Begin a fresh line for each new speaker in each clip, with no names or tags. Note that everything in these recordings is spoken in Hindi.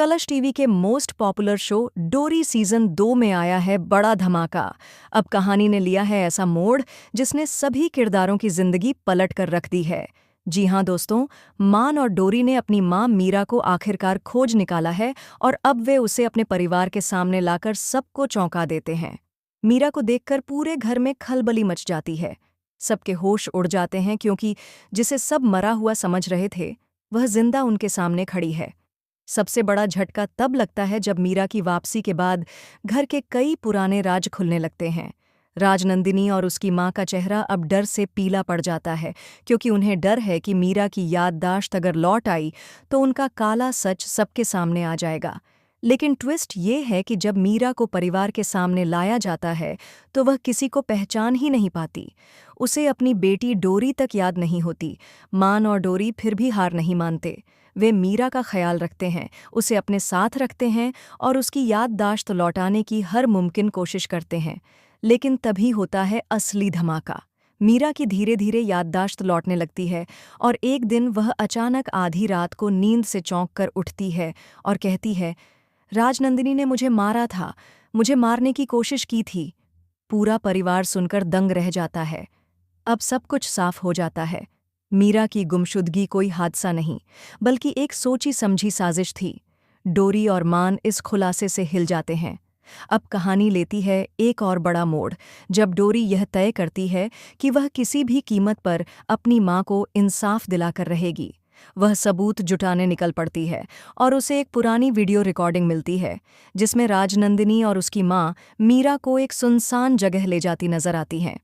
कलश टीवी के मोस्ट पॉपुलर शो डोरी सीजन 2 में आया है बड़ा धमाका। अब कहानी ने लिया है ऐसा मोड़ जिसने सभी किरदारों की जिंदगी पलट कर रख दी है। जी हाँ दोस्तों, मान और डोरी ने अपनी मां मीरा को आखिरकार खोज निकाला है और अब वे उसे अपने परिवार के सामने लाकर सबको चौंका देते हैं। मीरा को देखकर पूरे घर में खलबली मच जाती है। सबके होश उड़ जाते हैं क्योंकि जिसे सब मरा हुआ समझ रहे थे वह जिंदा उनके सामने खड़ी है। सबसे बड़ा झटका तब लगता है जब मीरा की वापसी के बाद घर के कई पुराने राज खुलने लगते हैं। राजनंदिनी और उसकी मां का चेहरा अब डर से पीला पड़ जाता है क्योंकि उन्हें डर है कि मीरा की याददाश्त अगर लौट आई तो उनका काला सच सबके सामने आ जाएगा। लेकिन ट्विस्ट ये है कि जब मीरा को परिवार के सामने लाया जाता है तो वह किसी को पहचान ही नहीं पाती। उसे अपनी बेटी डोरी तक याद नहीं होती। मान और डोरी फिर भी हार नहीं मानते। वे मीरा का ख्याल रखते हैं, उसे अपने साथ रखते हैं और उसकी याददाश्त लौटाने की हर मुमकिन कोशिश करते हैं। लेकिन तभी होता है असली धमाका। मीरा की धीरे धीरे याददाश्त लौटने लगती है और एक दिन वह अचानक आधी रात को नींद से चौंक कर उठती है और कहती है, राजनंदिनी ने मुझे मारा था, मुझे मारने की कोशिश की थी। पूरा परिवार सुनकर दंग रह जाता है। अब सब कुछ साफ हो जाता है। मीरा की गुमशुदगी कोई हादसा नहीं, बल्कि एक सोची समझी साजिश थी। डोरी और मान इस खुलासे से हिल जाते हैं। अब कहानी लेती है एक और बड़ा मोड़, जब डोरी यह तय करती है कि वह किसी भी कीमत पर अपनी मां को इंसाफ दिलाकर रहेगी। वह सबूत जुटाने निकल पड़ती है और उसे एक पुरानी वीडियो रिकॉर्डिंग मिलती है जिसमें राजनंदिनी और उसकी मां मीरा को एक सुनसान जगह ले जाती नजर आती हैं।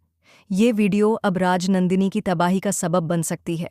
ये वीडियो अब राजनंदिनी की तबाही का सबब बन सकती है।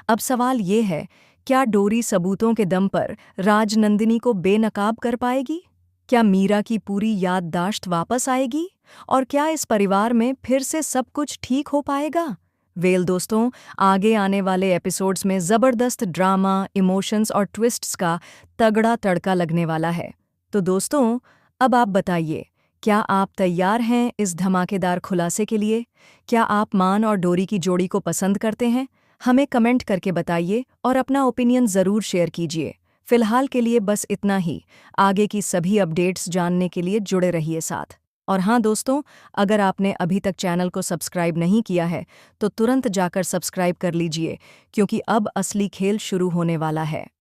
अब सवाल ये है, क्या डोरी सबूतों के दम पर राजनंदिनी को बेनकाब कर पाएगी? क्या मीरा की पूरी याददाश्त वापस आएगी? और क्या इस परिवार में फिर से सब कुछ ठीक हो पाएगा? दोस्तों, आगे आने वाले एपिसोड्स में ज़बरदस्त ड्रामा, इमोशंस और ट्विस्ट्स का तगड़ा तड़का लगने वाला है। तो दोस्तों, अब आप बताइए, क्या आप तैयार हैं इस धमाकेदार खुलासे के लिए? क्या आप मान और डोरी की जोड़ी को पसंद करते हैं? हमें कमेंट करके बताइए और अपना ओपिनियन ज़रूर शेयर कीजिए। फिलहाल के लिए बस इतना ही। आगे की सभी अपडेट्स जानने के लिए जुड़े रहिए साथ। और हाँ दोस्तों, अगर आपने अभी तक चैनल को सब्सक्राइब नहीं किया है तो तुरंत जाकर सब्सक्राइब कर लीजिए क्योंकि अब असली खेल शुरू होने वाला है।